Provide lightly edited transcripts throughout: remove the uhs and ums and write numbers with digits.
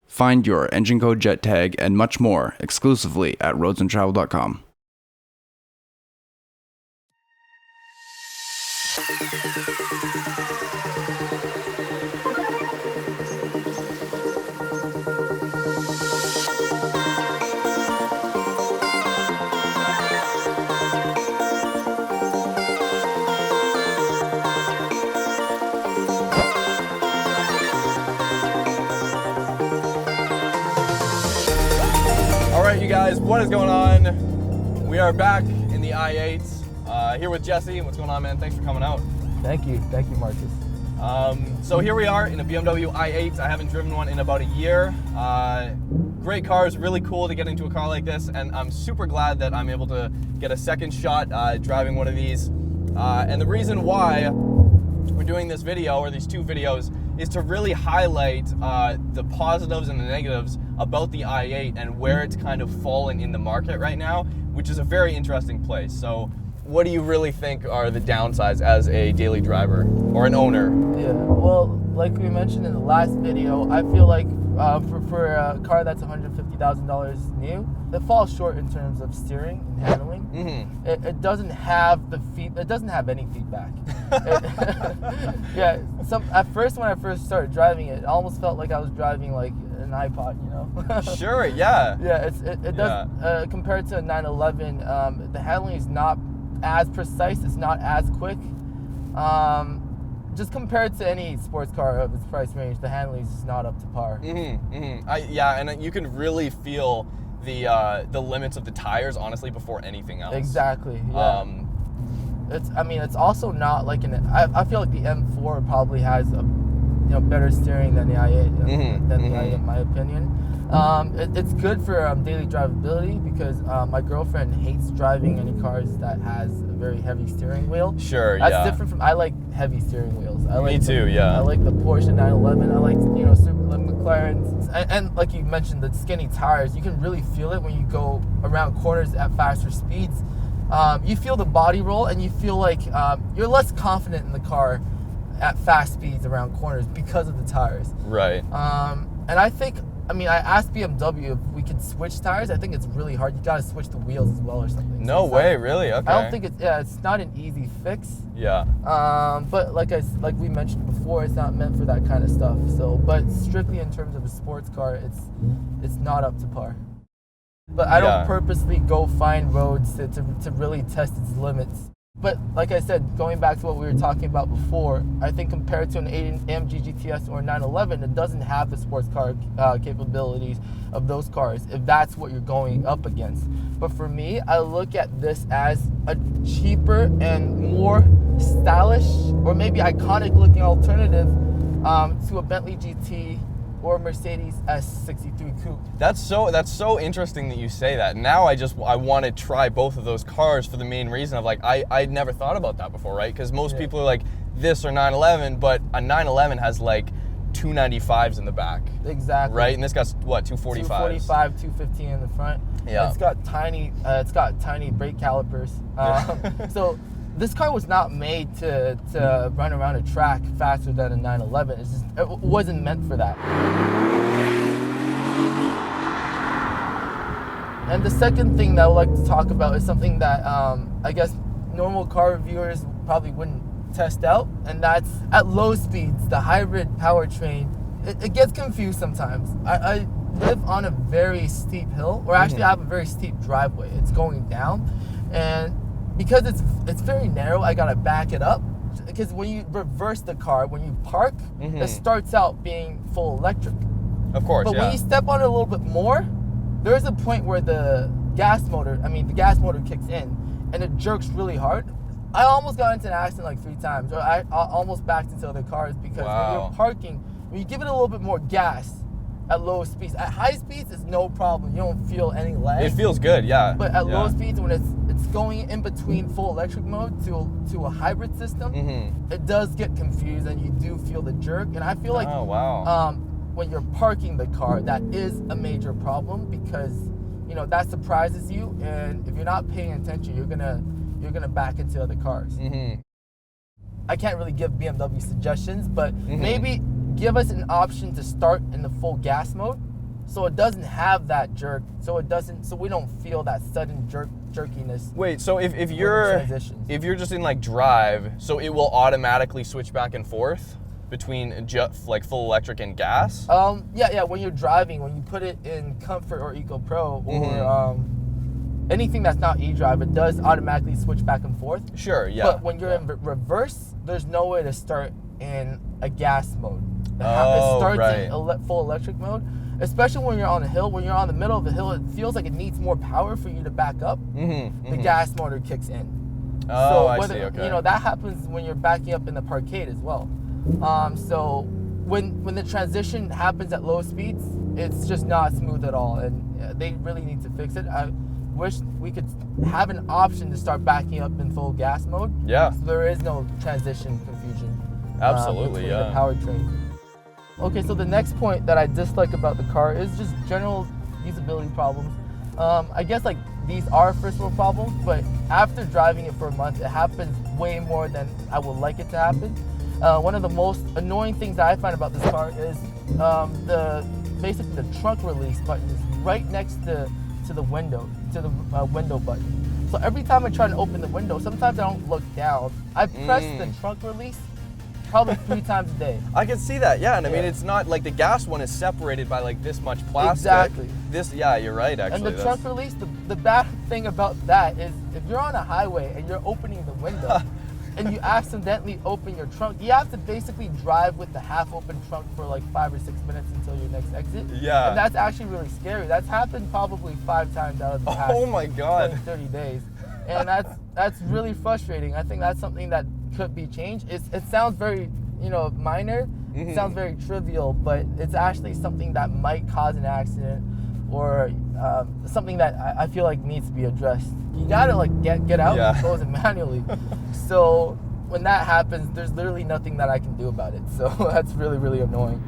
Find your engine code jet tag and much more exclusively at roadsandtravel.com. Alright, you guys, what is going on? We are back in the i8, here with Jesse. What's going on, man? Thanks for coming out. Thank you, Marcus. So here we are in a BMW i8. I haven't driven one in about a year. Great cars, really cool to get into a car like this, and I'm super glad that I'm able to get a second shot driving one of these. And the reason why we're doing this video, or these two videos, is to really highlight the positives and the negatives about the i8 and where it's kind of falling in the market right now, which is a very interesting place. So what do you really think are the downsides as a daily driver or an owner? Yeah, well, like we mentioned in the last video, I feel like for a car that's $150,000 new, it falls short in terms of steering and handling. Mm-hmm. It doesn't have it doesn't have any feedback. Yeah, at first when I first started driving it, almost felt like I was driving like an iPod, you know? Sure, yeah. Yeah, it does, compared to a 911, the handling is not as precise, it's not as quick. Just compared to any sports car of its price range, the handling is just not up to par. Mm-hmm, mm-hmm. Yeah, and you can really feel the limits of the tires, honestly, before anything else. Exactly. Yeah. It's also not like I feel like the M4 probably has a better steering than the i8, than the i8 in my opinion. It's good for daily drivability because my girlfriend hates driving any cars that has a very heavy steering wheel. Sure, That's yeah. different from, I like heavy steering wheels. Me too, yeah. I like the Porsche 911. I like, McLarens. And like you mentioned, the skinny tires, you can really feel it when you go around corners at faster speeds. You feel the body roll and you feel like you're less confident in the car at fast speeds around corners because of the tires. Right. And I asked BMW if we could switch tires. I think it's really hard. You gotta switch the wheels as well or something. No way, really? Okay. I don't think it's not an easy fix. Yeah. But like we mentioned before, it's not meant for that kind of stuff. So, but strictly in terms of a sports car, it's not up to par. But I don't purposely go find roads to really test its limits. But like I said, going back to what we were talking about before, I think compared to an AMG GTS or 911, it doesn't have the sports car capabilities of those cars, if that's what you're going up against. But for me, I look at this as a cheaper and more stylish or maybe iconic looking alternative to a Bentley GT or Mercedes S63 Coupe. That's so interesting that you say that. Now I want to try both of those cars for the main reason of like I'd never thought about that before, right? Because most people are like this or 911, but a 911 has like 295s in the back. Exactly. Right, and this got what, 245s? 245, 215 in the front. Yeah. It's got tiny brake calipers. So this car was not made to run around a track faster than a 911. It wasn't meant for that. And the second thing that I would like to talk about is something that I guess normal car reviewers probably wouldn't test out, and that's at low speeds, the hybrid powertrain. It gets confused sometimes. I live on a very steep hill, or actually I have a very steep driveway. It's going down, and because it's very narrow, I gotta back it up. Because when you reverse the car, when you park, it starts out being full electric. Of course, but when you step on it a little bit more, there's a point where the gas motor kicks in, and it jerks really hard. I almost got into an accident like 3 times, or I almost backed into other cars because when you're parking, when you give it a little bit more gas at low speeds, at high speeds it's no problem. You don't feel any lag. It feels good, yeah. But at low speeds, when it's going in between full electric mode to a hybrid system, it does get confused and you do feel the jerk. And I feel like when you're parking the car, that is a major problem because that surprises you, and if you're not paying attention, you're gonna back into other cars. I can't really give BMW suggestions, but maybe give us an option to start in the full gas mode so it doesn't have that jerk. So we don't feel that sudden jerkiness. Wait, so if you're just in like drive, so it will automatically switch back and forth between like full electric and gas? Yeah. When you're driving, when you put it in Comfort or Eco Pro or anything that's not eDrive, it does automatically switch back and forth. Sure, yeah. But when you're in reverse, there's no way to start in a gas mode. It starts in full electric mode, especially when you're on a hill. When you're on the middle of the hill, it feels like it needs more power for you to back up. The gas motor kicks in. I see, okay. You know, that happens when you're backing up in the parkade as well. So when the transition happens at low speeds, it's just not smooth at all, and they really need to fix it. I wish we could have an option to start backing up in full gas mode. Yeah. So there is no transition confusion. Absolutely, between yeah. the powertrain. Okay, so the next point that I dislike about the car is just general usability problems. I guess like these are first world problems, but after driving it for a month, it happens way more than I would like it to happen. One of the most annoying things that I find about this car is basically the trunk release button is right next to the window, window button. So every time I try to open the window, sometimes I don't look down. I press the trunk release probably 3 times a day. I can see that, yeah. And I mean, it's not like the gas one is separated by like this much plastic. Exactly. Yeah, you're right, actually. And the trunk release, the bad thing about that is if you're on a highway and you're opening the window and you accidentally open your trunk, you have to basically drive with the half-open trunk for like 5 or 6 minutes until your next exit. Yeah. And that's actually really scary. That's happened probably 5 times out of the past 20, 30 days. And that's really frustrating. I think that's something that could be changed. It sounds very, minor. It sounds very trivial, but it's actually something that might cause an accident or something that I feel like needs to be addressed. You gotta like get out and close it manually. So when that happens, there's literally nothing that I can do about it. So that's really, really annoying.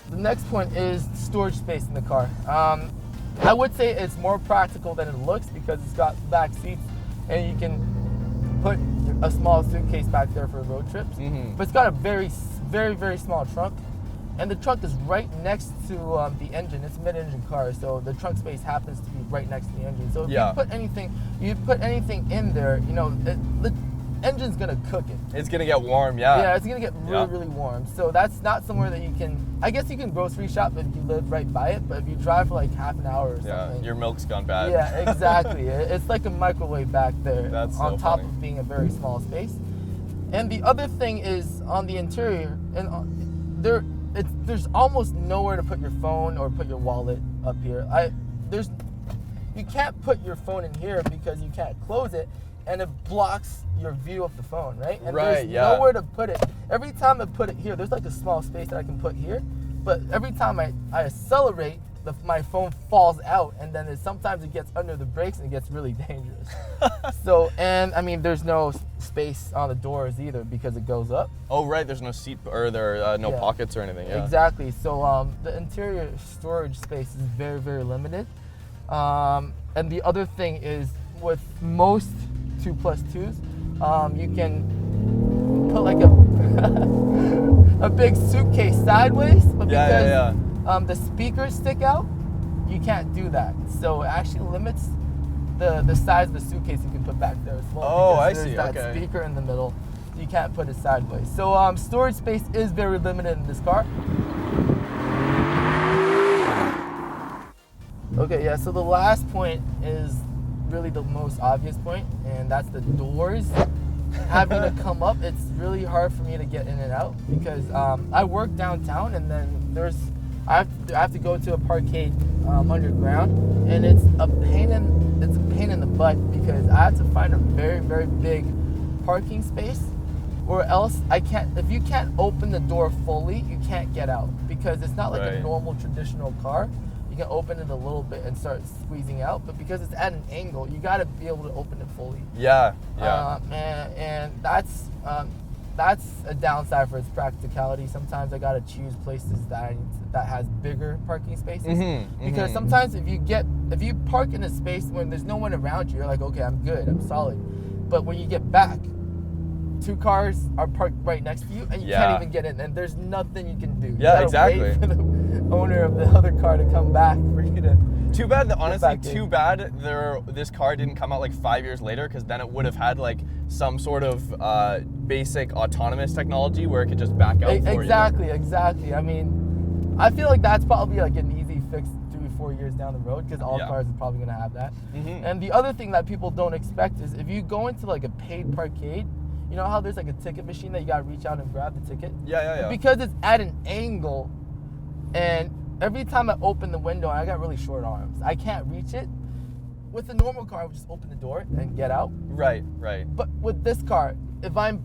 The next point is storage space in the car. I would say it's more practical than it looks because it's got back seats and you can put a small suitcase back there for road trips. But it's got a very, very, very small trunk, and the trunk is right next to the engine. It's a mid-engine car, so the trunk space happens to be right next to the engine. So if you put anything in there, the engine's gonna cook it. It's gonna get warm, yeah. Yeah, it's gonna get really, really warm. So that's not somewhere that you can. I guess you can grocery shop if you live right by it, but if you drive for like half an hour or something, your milk's gone bad. Yeah, exactly. It's like a microwave back there. That's on so top funny. of being a very small space. And the other thing is on the interior, and there's almost nowhere to put your phone or put your wallet up here. You can't put your phone in here because you can't close it, and it blocks your view of the phone, right? And there's nowhere to put it. Every time I put it here, there's like a small space that I can put here, but every time I accelerate, my phone falls out, and then sometimes it gets under the brakes and it gets really dangerous. And I mean, there's no space on the doors either because it goes up. Oh, right, there's no seat, or there are no pockets or anything, yeah. Exactly, so the interior storage space is very, very limited. And the other thing is with most 2+2s, you can put like a big suitcase sideways, but because the speakers stick out, you can't do that. So it actually limits the size of the suitcase you can put back there as well. Oh, I see. There's that speaker in the middle. You can't put it sideways. So storage space is very limited in this car. Okay, yeah, so the last point is really the most obvious point, and that's the doors having to come up. It's really hard for me to get in and out because I work downtown, and then I have to go to a parkade underground, and it's a pain in the butt because I have to find a very, very big parking space, or else if you can't open the door fully, you can't get out because it's not like a normal traditional car. You can open it a little bit and start squeezing out, but because it's at an angle, you got to be able to open it fully. Yeah. And that's a downside for its practicality. Sometimes I got to choose places that has bigger parking spaces because sometimes if you park in a space when there's no one around you, you're like, okay, I'm good, I'm solid. But when you get back, two cars are parked right next to you, and you can't even get in, and there's nothing you can do. You Yeah, gotta exactly. wait for the owner of the other car to come back for you to. Too bad, honestly, too bad this car didn't come out like 5 years later, because then it would have had like some sort of basic autonomous technology where it could just back out for you. Exactly. I mean, I feel like that's probably like an easy fix 3-4 years down the road, because all cars are probably gonna have that. And the other thing that people don't expect is if you go into like a paid parkade, you know how there's like a ticket machine that you gotta reach out and grab the ticket? Yeah. Because it's at an angle, and every time I open the window, I got really short arms, I can't reach it. With a normal car, I would just open the door and get out. Right. But with this car, if I'm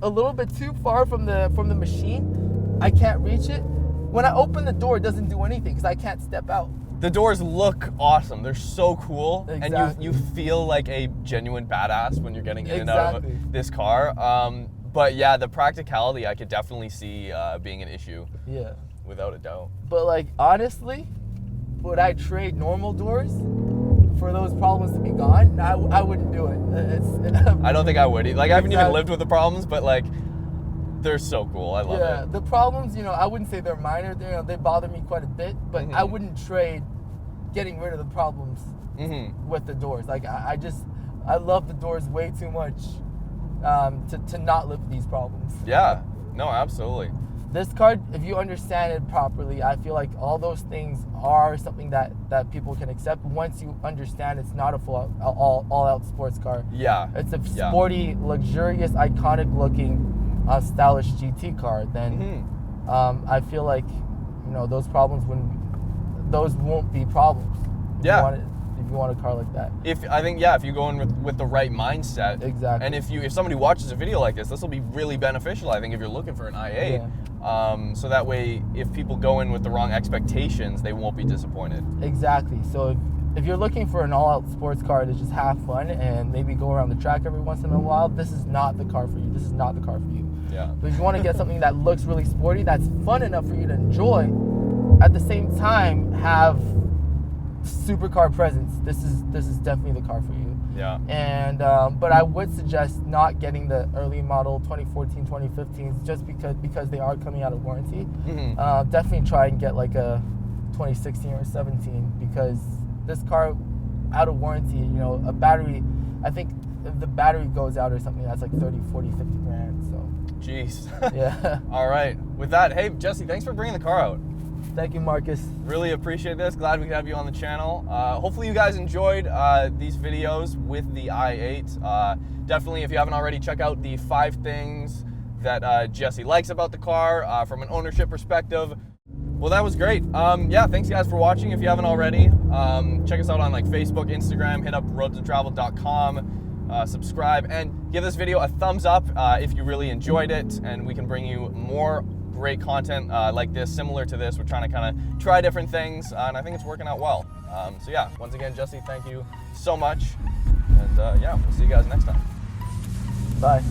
a little bit too far from the machine, I can't reach it. When I open the door, it doesn't do anything because I can't step out. The doors look awesome. They're so cool. Exactly. And you feel like a genuine badass when you're getting in and out of this car. But yeah, the practicality, I could definitely see being an issue. Yeah. Without a doubt. But like, honestly, would I trade normal doors for those problems to be gone? I wouldn't do it. I don't think I would. Like, I haven't even lived with the problems, but like, they're so cool. I love it. Yeah, the problems, I wouldn't say they're minor. They bother me quite a bit, but I wouldn't trade getting rid of the problems with the doors. Like, I love the doors way too much to not live with these problems. Yeah, no, absolutely. This car, if you understand it properly, I feel like all those things are something that people can accept once you understand it's not a full all-out sports car. Yeah. It's a sporty, luxurious, iconic-looking, stylish GT car. Then I feel like those problems won't be problems. If you want a car like that. If you go in with the right mindset. Exactly. And if somebody watches a video like this will be really beneficial, I think, if you're looking for an i8. Yeah. So that way, if people go in with the wrong expectations, they won't be disappointed. Exactly. So if you're looking for an all-out sports car to just have fun and maybe go around the track every once in a while, this is not the car for you. This is not the car for you. Yeah. But if you want to get something that looks really sporty, that's fun enough for you to enjoy, at the same time have supercar presence, this is definitely the car for you. Yeah. And but I would suggest not getting the early model 2014, 2015s just because they are coming out of warranty. Definitely try and get like a 2016 or 17, because this car out of warranty, a battery, I think if the battery goes out or something, that's like 30, 40, 50 grand. So. Jeez. Yeah. All right. With that, hey, Jesse, thanks for bringing the car out. Thank you, Marcus. Really appreciate this. Glad we could have you on the channel. Hopefully you guys enjoyed these videos with the i8. Definitely, if you haven't already, check out the 5 things that Jesse likes about the car from an ownership perspective. Well, that was great. Yeah, thanks guys for watching. If you haven't already, check us out on like Facebook, Instagram, hit up roadsuntraveled.com, subscribe, and give this video a thumbs up if you really enjoyed it, and we can bring you more great content like this, similar to this. We're trying to kind of try different things, and I think it's working out well. So yeah, once again, Jesse, thank you so much, and yeah, we'll see you guys next time. Bye.